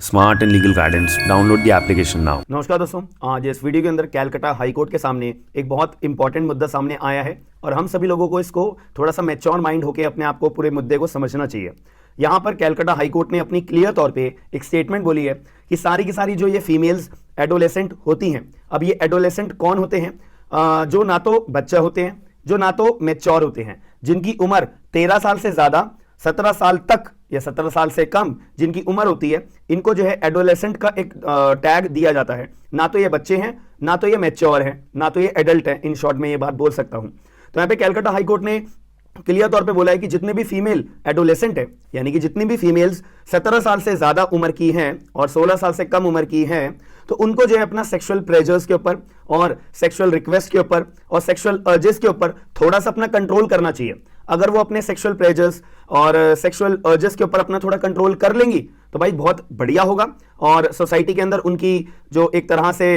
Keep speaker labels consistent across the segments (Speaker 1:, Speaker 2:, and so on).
Speaker 1: Smart and legal guidance. Download the application now.
Speaker 2: नमस्कार दोस्तों, आज इस वीडियो के अंदर कैलकाटा हाई कोर्ट के सामने एक बहुत इंपॉर्टेंट मुद्दा सामने आया है और हम सभी लोगों को इसको थोड़ा सा मैच्योर माइंड होकर अपने आप को पूरे मुद्दे को समझना चाहिए। यहाँ पर कैलकाटा हाई कोर्ट ने अपनी क्लियर तौर पे एक स्टेटमेंट बोली है कि सारी की सारी जो ये फीमेल्स एडोलेसेंट होती हैं, अब ये एडोलेसेंट कौन होते हैं? जो ना तो बच्चे होते हैं, जो ना तो मैच्योर होते हैं, जिनकी उम्र 13 साल से ज़्यादा 17 साल तक या 17 साल से कम जिनकी उम्र होती है, इनको जो है एडोलेसेंट का एक टैग दिया जाता है। ना तो ये बच्चे हैं, ना तो ये मैच्योर हैं, ना तो ये एडल्ट हैं। इन शॉर्ट में ये बात बोल सकता हूं। तो यहाँ पे कैलकाटा हाई कोर्ट ने क्लियर तौर पे बोला है कि जितने भी फीमेल एडोलेसेंट है, यानी कि जितनी भी फीमेल्स 17 साल से ज्यादा उम्र की हैं और 16 साल से कम उम्र की हैं, तो उनको जो है अपना सेक्सुअल प्लेजर्स के ऊपर और सेक्सुअल रिक्वेस्ट के ऊपर और सेक्सुअल अर्जेस के ऊपर थोड़ा सा अपना कंट्रोल करना चाहिए। अगर वो अपने सेक्सुअल प्लेजर्स और सेक्सुअल अर्जेस के ऊपर अपना थोड़ा कंट्रोल कर लेंगी तो भाई बहुत बढ़िया होगा और सोसाइटी के अंदर उनकी जो एक तरह से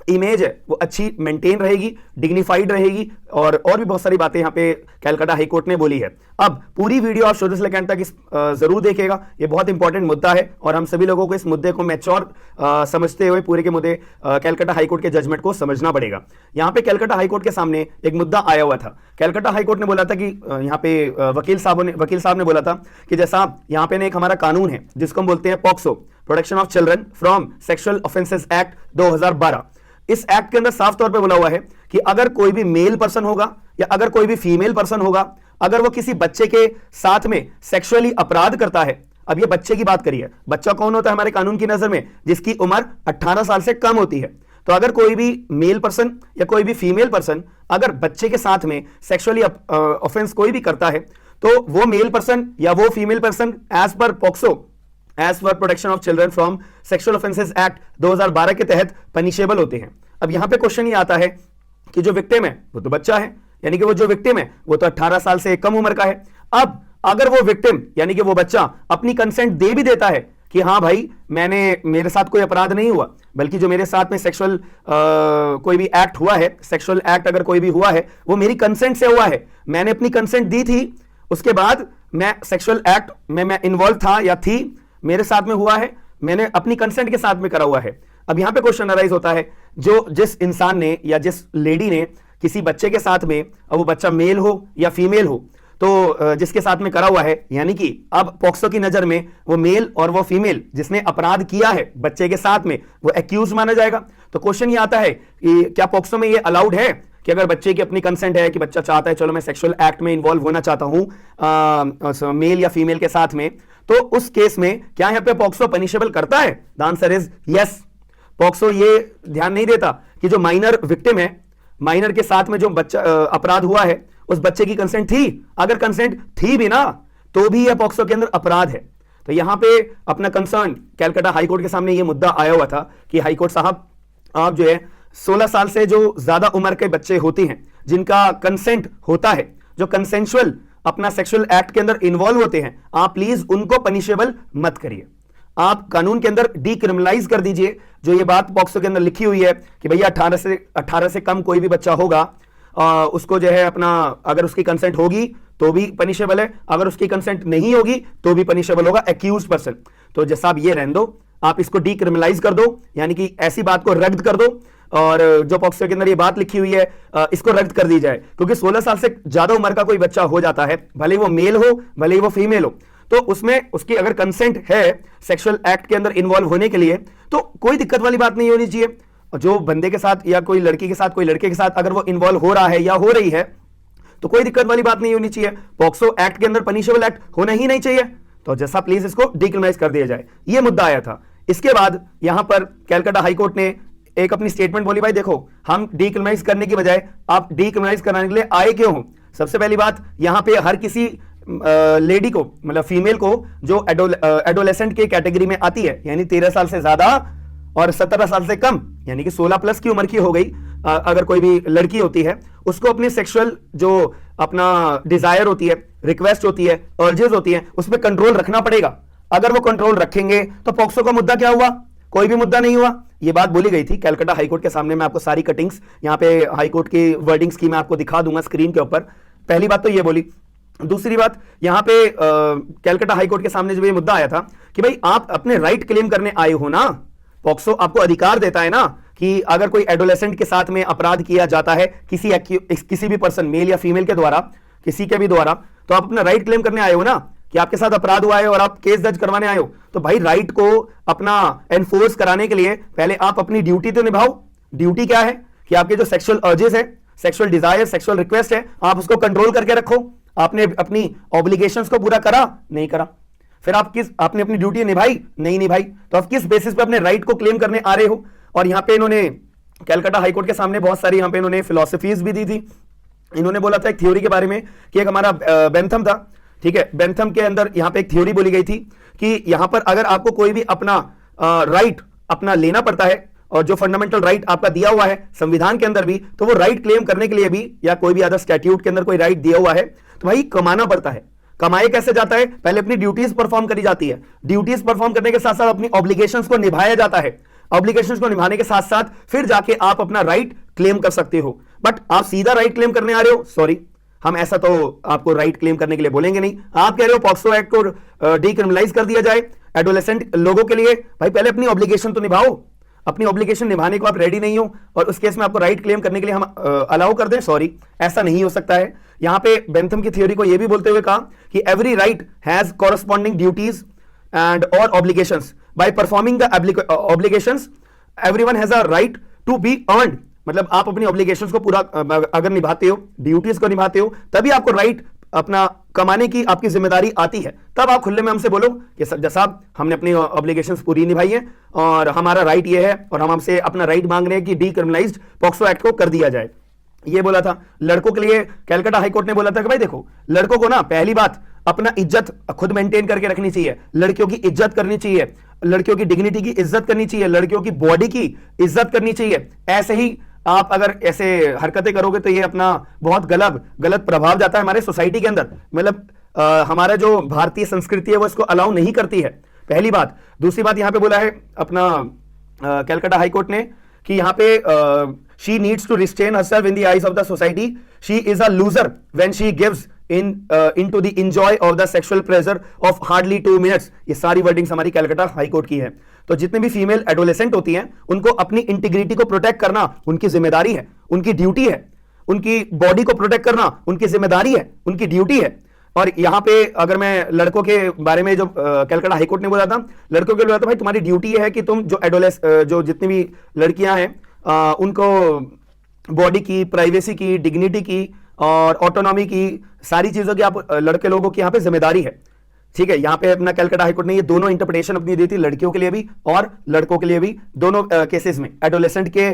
Speaker 2: इमेज है वो अच्छी मेंटेन रहेगी, डिग्निफाइड रहेगी और भी बहुत सारी बातें यहाँ पे कैलकाटा हाई कोर्ट ने बोली है। अब पूरी वीडियो आप शुरू से लेकर अंत तक जरूर देखिएगा, ये बहुत इंपॉर्टेंट मुद्दा है और हम सभी लोगों को इस मुद्दे को मैच्योर समझते हुए पूरे के मुद्दे कैलकाटा हाई कोर्ट के जजमेंट को समझना पड़ेगा। यहाँ पे कैलकाटा हाई कोर्ट के सामने एक मुद्दा आया हुआ था। कैलकाटा हाई कोर्ट ने बोला था कि यहाँ पे वकील साहब ने बोला था कि जैसा यहाँ पे एक हमारा कानून है जिसको हम बोलते हैं POCSO, protection of children from sexual offences act 2012। इस एक्ट के अंदर साफ तौर पे बोला हुआ है कि अगर कोई भी मेल पर्सन होगा या अगर कोई भी फीमेल पर्सन होगा, अगर वो किसी बच्चे के साथ में सेक्सुअली अपराध करता है। अब ये बच्चे की बात करिए, बच्चा कौन होता है हमारे कानून की नजर में? जिसकी उम्र 18 साल से कम होती है। तो अगर कोई भी मेल पर्सन या कोई भी फीमेल पर्सन अगर बच्चे के साथ में सेक्सुअली ऑफेंस कोई भी करता है, तो वो मेल पर्सन या वो female person as per POCSO, as per protection of children from sexual offences act 2012 के तहत पनिशेबल होते हैं। अब यहां पे क्वेश्चन ये आता है कि जो विक्टिम है वो तो बच्चा है, यानी कि वो जो विक्टिम है वो तो 18 साल से कम उम्र का है। अब अगर वो विक्टिम यानी कि वो बच्चा अपनी कंसेंट दे भी देता है कि हाँ भाई मेरे साथ कोई अपराध नहीं हुआ, बल्कि जो मेरे साथ में सेक्सुअल कोई भी एक्ट हुआ है, सेक्सुअल एक्ट अगर कोई भी हुआ है वो मेरी कंसेंट से हुआ है, मैंने अपनी कंसेंट दी थी, उसके बाद मैं सेक्सुअल एक्ट में मैं इन्वॉल्व था या थी, मेरे साथ में हुआ है, मैंने अपनी कंसेंट के साथ में करा हुआ है। अब यहां पे क्वेश्चन अराइज होता है, जो जिस इंसान ने या जिस लेडी ने किसी बच्चे के साथ में, अब वो बच्चा मेल हो या फीमेल हो, तो जिसके साथ में करा हुआ है, यानी कि अब पॉक्सो की नजर में वो मेल और वो फीमेल जिसने अपराध किया है बच्चे के साथ में वो एक्यूज माना जाएगा। तो क्वेश्चन ये आता है कि क्या पॉक्सो में ये अलाउड है कि अगर बच्चे की अपनी कंसेंट है कि बच्चा चाहता है चलो मैं सेक्सुअल एक्ट में इन्वॉल्व होना चाहता हूं मेल या फीमेल के साथ में, तो उस केस में क्या यहाँ पे पॉक्सो पनिशेबल करता है? The answer is yes. POCSO ये ध्यान नहीं देता कि जो माइनर विक्टिम है, माइनर के साथ में जो बच्चा अपराध हुआ है, उस बच्चे की कंसेंट थी, अगर कंसेंट थी भी ना तो भी यह पॉक्सो के अंदर अपराध है। तो यहां पे अपना कंसर्न कैलकाटा हाई कोर्ट के सामने यह मुद्दा आया हुआ था कि हाई कोर्ट साहब आप जो है 16 साल से जो ज्यादा उम्र के बच्चे होते हैं, जिनका कंसेंट होता है, जो कंसेंशुअल अपना सेक्सुअल एक्ट के अंदर इन्वॉल्व होते हैं, आप प्लीज उनको पनिशेबल मत करिए। आप कानून के अंदर डीक्रिमिनलाइज कर दीजिए जो ये बात पॉक्सो के अंदर लिखी हुई है कि भैया 18 से कम कोई भी बच्चा होगा उसको जो है अपना, अगर उसकी कंसेंट होगी तो भी पनिशेबल है, अगर उसकी कंसेंट नहीं होगी तो भी पनिशेबल होगा एक्यूज्ड पर्सन। तो जैसा आप ये रहने दो, आप इसको डीक्रिमिनलाइज कर दो, यानी कि ऐसी बात को रद्द कर दो और जो पॉक्सो के अंदर ये बात लिखी हुई है इसको रद्द कर दी जाए। क्योंकि 16 साल से ज्यादा उम्र का कोई बच्चा हो जाता है, भले वो मेल हो भले वो फीमेल हो, तो उसमें उसकी अगर कंसेंट है सेक्सुअल एक्ट के अंदर इन्वॉल्व होने के लिए तो कोई दिक्कत वाली बात नहीं होनी चाहिए। जो बंदे के साथ या कोई लड़की के साथ, कोई लड़के के साथ अगर वो इन्वॉल्व हो रहा है या हो रही है तो कोई दिक्कत वाली बात नहीं होनी चाहिए। पॉक्सो एक्ट के अंदर पनिशेबल एक्ट होना ही नहीं चाहिए। तो जैसा प्लीज इसको डीक्रिमिनलाइज कर दिया जाए, ये मुद्दा आया था। इसके बाद यहां पर कैलकाटा हाई कोर्ट ने एक अपनी स्टेटमेंट बोली, भाई देखो हम डीक्रिमिनलाइज करने की बजाय आप डीक्रिमिनलाइज कराने के लिए आए क्यों हो? सबसे पहली बात, यहां पे हर किसी लेडी को, मतलब फीमेल को जो एडोलेसेंट के कैटेगरी में आती है, यानी 13 साल से ज्यादा और 17 साल से कम, यानी कि 16 प्लस की उम्र की हो गई, अगर कोई भी लड़की होती है उसको अपनी सेक्सुअल जो अपना डिजायर होती है, रिक्वेस्ट होती है, अर्जेस होती है, उस पर कंट्रोल रखना पड़ेगा। अगर वो कंट्रोल रखेंगे तो पॉक्सो का मुद्दा क्या हुआ? कोई भी मुद्दा नहीं हुआ। ये बात बोली गई थी कैलकाटा हाई कोर्ट के सामने। मैं आपको सारी कटिंग्स यहाँ पे हाई कोर्ट की वर्डिंग्स की मैं आपको दिखा दूंगा स्क्रीन के ऊपर। पहली बात तो ये बोली दूसरी बात यहां पे कैलकाटा हाईकोर्ट के सामने जब ये मुद्दा आया था कि भाई आप अपने राइट क्लेम करने आए हो ना, पॉक्सो आपको अधिकार देता है ना कि अगर कोई एडोलेसेंट के साथ में अपराध किया जाता है किसी भी पर्सन मेल या फीमेल के द्वारा, किसी के भी द्वारा, तो आप अपना राइट क्लेम करने आए हो ना कि आपके साथ अपराध हुआ है और आप केस दर्ज करवाने आए हो। तो भाई राइट को अपना एनफोर्स कराने के लिए पहले आप अपनी ड्यूटी तो निभाओ। ड्यूटी क्या है कि आपके जो सेक्सुअल अर्जेस है, सेक्सुअल डिजायर, सेक्सुअल रिक्वेस्ट है, आप उसको कंट्रोल करके रखो। आपने अपनी ऑब्लिगेशंस को पूरा करा, नहीं करा, फिर आपने अपनी ड्यूटी निभाई, नहीं निभाई, तो आप किस बेसिस पे अपने राइट को क्लेम करने आ रहे हो। और यहां पे इन्होंने कैलकाटा हाईकोर्ट के सामने बहुत सारी यहां पे इन्होंने फिलोसफीज भी दी थी। इन्होंने बोला था एक थ्योरी के बारे में कि एक हमारा बेंथम था, ठीक है, बेंथम के अंदर यहां पे एक थ्योरी बोली गई थी कि यहां पर अगर आपको कोई भी अपना राइट अपना लेना पड़ता है और जो फंडामेंटल राइट आपका दिया हुआ है संविधान के अंदर भी, तो वो राइट क्लेम करने के लिए भी या कोई भी अदर स्टैट्यूट के अंदर कोई राइट दिया हुआ है तो भाई कमाना पड़ता है। कमाए कैसे जाता है? पहले अपनी ड्यूटीज परफॉर्म करी जाती है, ड्यूटीज परफॉर्म करने के साथ साथ अपनी ऑब्लिगेशंस को निभाया जाता है, ऑब्लिगेशंस को निभाने के साथ साथ फिर जाके आप अपना राइट क्लेम कर सकते हो। बट आप सीधा राइट क्लेम करने आ रहे हो, सॉरी, हम ऐसा तो आपको राइट क्लेम करने के लिए बोलेंगे नहीं। आप कह रहे हो पॉक्सो एक्ट को डीक्रिमिनलाइज कर दिया जाए एडोलेसेंट लोगों के लिए, भाई पहले अपनी ऑब्लिगेशन तो निभाओ। अपनी ऑब्लिगेशन निभाने को आप रेडी नहीं हो और उस केस में आपको राइट क्लेम करने के लिए हम अलाउ कर दें, सॉरी, ऐसा नहीं हो सकता है। यहां पे बेंथम की थ्योरी को यह भी बोलते हुए कहा कि every right has corresponding duties and और obligations, by performing the obligations everyone has a right to be earned. मतलब आप अपनी ऑब्लिगेशंस को पूरा अगर निभाते हो, ड्यूटीज को निभाते हो, तभी आपको राइट अपना कमाने की आपकी जिम्मेदारी आती है। तब आप खुले में हमसे बोलो कि साहब हमने अपनी ऑब्लिगेशंस पूरी निभाई है और हमारा राइट ये है और हम हमसे अपना राइट मांग रहे हैं कि डीक्रिमिनलाइज्ड पॉक्सो एक्ट को कर दिया जाए। ये बोला था। लड़कों के लिए कैलकाटा हाईकोर्ट ने बोला था कि भाई देखो, लड़कों को ना पहली बात अपना इज्जत खुद मेंटेन करके रखनी चाहिए, लड़कियों की इज्जत करनी चाहिए, लड़कियों की डिग्निटी की इज्जत करनी चाहिए, लड़कियों की बॉडी की इज्जत करनी चाहिए। ऐसे ही आप अगर ऐसे हरकतें करोगे तो ये अपना बहुत गलत प्रभाव जाता है हमारे सोसाइटी के अंदर। मतलब हमारा जो भारतीय संस्कृति है वो इसको अलाउ नहीं करती है, पहली बात। दूसरी बात यहां पे बोला है अपना कैलकाटा हाईकोर्ट ने कि यहां पे she needs to restrain herself in the eyes of the society, she is a loser when she gives into the enjoy of the sexual pleasure of hardly 2 minutes। ये सारी वर्डिंग्स हमारी कैलकाटा हाईकोर्ट की है। तो जितने भी फीमेल एडोलेसेंट होती हैं उनको अपनी इंटीग्रिटी को प्रोटेक्ट करना उनकी जिम्मेदारी है, उनकी ड्यूटी है। उनकी बॉडी को प्रोटेक्ट करना उनकी जिम्मेदारी है, उनकी ड्यूटी है। और यहां पे अगर मैं लड़कों के बारे में जो कैलकाटा हाईकोर्ट ने बोला था, लड़कों के लिए बोला था भाई तुम्हारी ड्यूटी है कि तुम जो जितनी भी लड़कियां हैं उनको बॉडी की, प्राइवेसी की, डिग्निटी की और ऑटोनॉमी की, सारी चीजों की आप लड़के लोगों की यहां पे जिम्मेदारी है, ठीक है। यहां पे अपना कैलकाटा हाईकोर्ट ने ये दोनों इंटरप्रिटेशन अपनी दी थी, लड़कियों के लिए भी और लड़कों के लिए भी, दोनों केसेस में, एडोलेसेंट के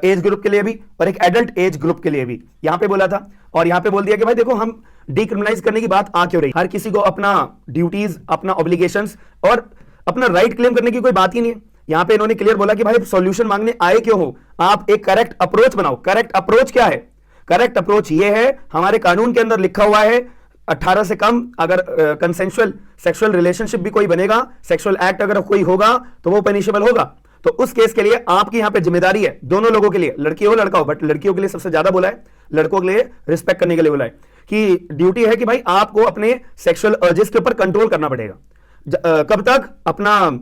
Speaker 2: एज ग्रुप के लिए भी और एक एडल्ट एज ग्रुप के लिए भी यहां पे बोला था। और यहां पे बोल दिया कि भाई देखो, हम डीक्रिमिनलाइज करने की बात आ क्यों रही, हर किसी को अपना ड्यूटीज, अपना ऑब्लिगेशंस और अपना राइट क्लेम करने की कोई बात ही नहीं है। यहां पे इन्होंने क्लियर बोला कि भाई सॉल्यूशन मांगने आए क्यों हो, आप एक करेक्ट अप्रोच बनाओ। करेक्ट अप्रोच क्या है? करेक्ट अप्रोच ये है, हमारे कानून के अंदर लिखा हुआ है 18 से कम अगर कंसेंशुअल सेक्सुअल रिलेशनशिप भी कोई बनेगा, सेक्सुअल एक्ट अगर कोई होगा तो वो पनिशेबल होगा। तो उस केस के लिए आपकी यहां पे जिम्मेदारी है, दोनों लोगों के लिए, लड़की हो लड़का हो, बट लड़कियों के लिए सबसे ज्यादा बोला है, लड़कों के लिए रिस्पेक्ट करने के लिए बोला है कि ड्यूटी है कि भाई आपको अपने सेक्सुअल अर्जेस के ऊपर कंट्रोल करना पड़ेगा। कब तक? अपना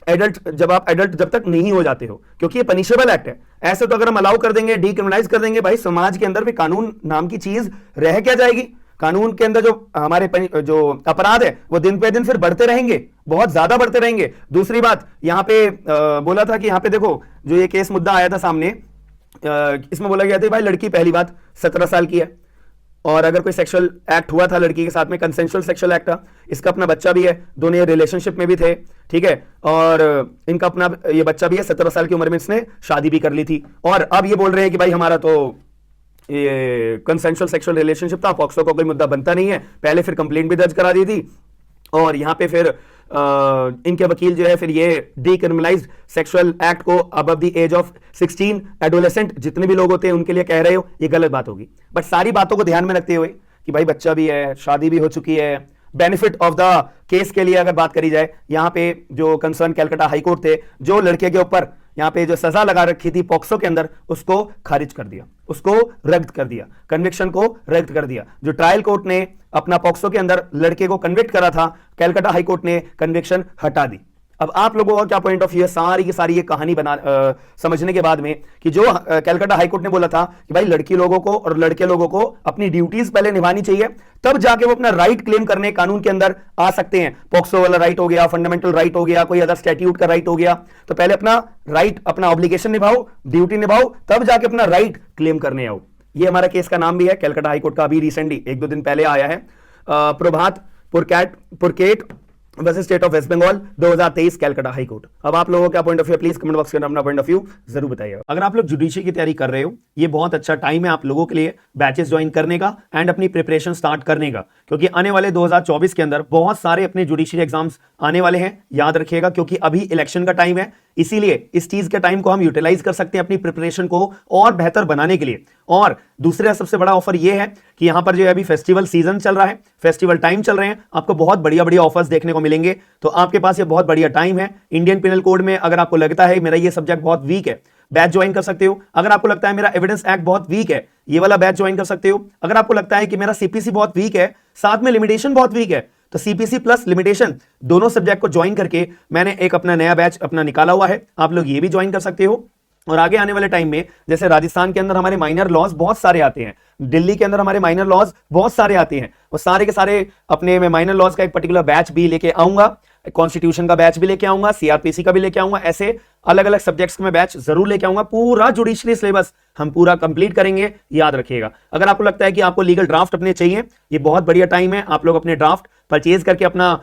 Speaker 2: जब आप एडल्ट जब तक नहीं हो जाते हो, क्योंकि ये पनिशेबल एक्ट है। ऐसे तो अगर हम अलाउ कर देंगे, डीक्रिमिनलाइज कर देंगे, भाई समाज के अंदर भी कानून नाम की चीज रह क्या जाएगी? कानून के अंदर जो हमारे जो अपराध है वो दिन पे दिन फिर बढ़ते रहेंगे, बहुत ज्यादा बढ़ते रहेंगे। दूसरी बात यहां पे बोला था कि यहां पे देखो, जो ये केस मुद्दा आया था सामने, इसमें बोला गया था भाई लड़की पहली बात 17 साल की है और अगर कोई सेक्सुअल एक्ट हुआ था लड़की के साथ में, कंसेंशुअल सेक्सुअल एक्ट था, इसका अपना बच्चा भी है, दोनों ये रिलेशनशिप में भी थे, ठीक है, और इनका अपना ये बच्चा भी है, 17 साल की उम्र में इसने शादी भी कर ली थी। और अब ये बोल रहे हैं कि भाई हमारा तो ये कंसेंशुअल सेक्सुअल रिलेशनशिप था, पॉक्सो का कोई मुद्दा बनता नहीं है। पहले फिर कंप्लेंट भी दर्ज करा दी थी और यहां पे फिर इनके वकील जो है फिर ये डीक्रिमिनलाइज्ड सेक्सुअल एक्ट को above the age of 16 adolescent जितने भी लोग होते हैं उनके लिए कह रहे हो, ये गलत बात होगी। बट सारी बातों को ध्यान में रखते हुए कि भाई बच्चा भी है, शादी भी हो चुकी है, बेनिफिट ऑफ द केस के लिए अगर बात करी जाए, यहां पे जो कंसर्न कैलकाटा हाईकोर्ट थे, जो लड़के के ऊपर यहां पे जो सजा लगा रखी थी पॉक्सो के अंदर, उसको खारिज कर दिया। उसको रद्द कर दिया, कन्विक्शन को रद्द कर दिया। जो ट्रायल कोर्ट ने अपना पॉक्सो के अंदर लड़के को कन्विक्ट करा था, कैलकाटा हाई कोर्ट ने कन्विक्शन हटा दी। अब आप लोगों का क्या पॉइंट ऑफ व्यू है सारी की सारी ये कहानी समझने के बाद में कि जो कैलकाटा हाई कोर्ट ने बोला था कि भाई लड़की लोगों को और लड़के लोगों को अपनी ड्यूटीज पहले निभानी चाहिए, तब जाके वो अपना राइट क्लेम करने कानून के अंदर आ सकते हैं। पॉक्सो वाला राइट हो गया, फंडामेंटल राइट हो गया, कोई अदर स्टैट्यूट का राइट हो गया, तो पहले अपना राइट, अपना ऑब्लिगेशन निभाओ, ड्यूटी निभाओ, तब जाके अपना राइट क्लेम करने आओ। ये हमारा केस का नाम भी है, कैलकाटा हाई कोर्ट का अभी रिसेंटली 1-2 दिन पहले आया है, Prabhat Purkait versus State of West Bengal 2023 Calcutta High Court. अब आप लोगों का point of view please comment box में अपना पॉइंट ऑफ व्यू जरूर बताइएगा। अगर आप लोग जुडिशरी की तैयारी कर रहे हो, ये बहुत अच्छा टाइम है आप लोगों के लिए बैचेस ज्वाइन करने का एंड अपनी प्रिपरेशन स्टार्ट करने का, क्योंकि आने वाले 2024 के अंदर बहुत सारे अपने जुडिशरी एग्जाम्स आने वाले हैं, याद रखिएगा, क्योंकि अभी इलेक्शन का टाइम है, इसीलिए इस चीज के टाइम को हम यूटिलाइज कर सकते हैं अपनी प्रिपरेशन को और बेहतर बनाने के लिए। और दूसरा सबसे बड़ा ऑफर यह है कि यहां पर जो है अभी फेस्टिवल सीजन चल रहा है, फेस्टिवल टाइम चल रहे हैं, आपको बहुत बढ़िया बढ़िया ऑफर्स देखने को मिलेंगे, तो आपके पास ये बहुत बढ़िया टाइम है। इंडियन पिनल कोड में अगर आपको लगता है मेरा ये सब्जेक्ट बहुत वीक है, बैच ज्वाइन कर सकते हो। अगर आपको लगता है मेरा एविडेंस एक्ट बहुत वीक है, ये वाला बैच ज्वाइन कर सकते हो। अगर आपको लगता है कि मेरा सीपीसी बहुत वीक है, साथ में लिमिटेशन बहुत वीक है, तो सीपीसी प्लस लिमिटेशन दोनों सब्जेक्ट को ज्वाइन करके मैंने एक अपना नया बैच अपना निकाला हुआ है, आप लोग ये भी ज्वाइन कर सकते हो। और आगे आने वाले टाइम में जैसे राजस्थान के अंदर हमारे माइनर लॉज बहुत सारे आते हैं, दिल्ली के अंदर हमारे माइनर लॉज बहुत सारे आते हैं, और सारे के सारे अपने मैं माइनर लॉज का एक पर्टिकुलर बैच भी लेके आऊंगा, कॉन्स्टिट्यूशन का बैच भी लेके आऊंगा, सीआरपीसी का भी लेके आऊंगा, ऐसे अलग अलग सब्जेक्ट्स का मैं बैच जरूर लेके आऊंगा। पूरा जुडिशरी सिलेबस हम पूरा कंप्लीट करेंगे, याद रखिएगा। अगर आपको लगता है कि आपको लीगल ड्राफ्ट अपने चाहिए, ये बहुत बढ़िया टाइम है, आप लोग अपने ड्राफ्ट परचेज करके अपना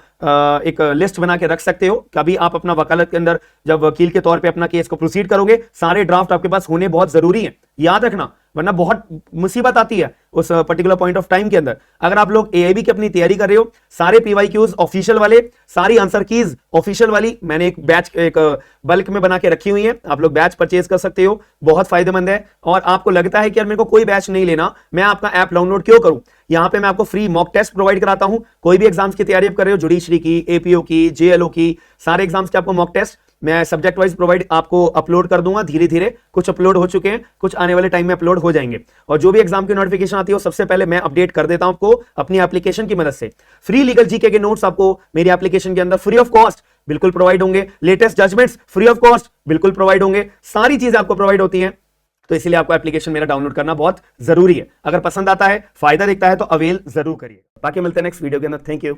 Speaker 2: एक लिस्ट बना के रख सकते हो। कभी आप अपना वकालत के अंदर जब वकील के तौर पे अपना केस को प्रोसीड करोगे, सारे ड्राफ्ट आपके पास होने बहुत जरूरी है, याद रखना, वरना बहुत मुसीबत आती है उस पर्टिकुलर पॉइंट ऑफ टाइम के अंदर। अगर आप लोग एआईबी की अपनी तैयारी कर रहे हो, सारे पीवाईक्यूज ऑफिशियल वाले, सारी आंसर कीज ऑफिशियल वाली मैंने एक बैच एक बल्क में बना के रखी हुई है, आप लोग बैच परचेज कर सकते हो, बहुत फायदेमंद है। और आपको लगता है कि यार मेरे को कोई बैच नहीं लेना, मैं आपका ऐप डाउनलोड क्यों करूं? यहां पे मैं आपको फ्री मॉक टेस्ट प्रोवाइड कराता हूं। कोई भी एग्जाम्स की तैयारी आप कर रहे हो, जुडिशरी की, एपीओ की, जेएलओ की, सारे एग्जाम्स के आपको मॉक टेस्ट मैं सब्जेक्ट वाइज प्रोवाइड आपको अपलोड कर दूंगा धीरे धीरे। कुछ अपलोड हो चुके हैं, कुछ आने वाले टाइम में अपलोड हो जाएंगे, और जो भी एग्जाम की नोटिफिकेशन आती है वो सबसे पहले मैं अपडेट कर देता हूं आपको अपनी एप्लीकेशन की मदद से। फ्री लीगल जीके के नोट्स आपको मेरी एप्लीकेशन के अंदर फ्री ऑफ कॉस्ट बिल्कुल प्रोवाइड होंगे, latest judgements free of cost बिल्कुल प्रोवाइड होंगे, सारी चीजें आपको प्रोवाइड होती हैं। तो इसीलिए आपको एप्लीकेशन मेरा डाउनलोड करना बहुत जरूरी है। अगर पसंद आता है, फायदा दिखता है तो अवेल जरूर करिए। बाकी मिलते हैं नेक्स्ट वीडियो के अंदर। Thank you.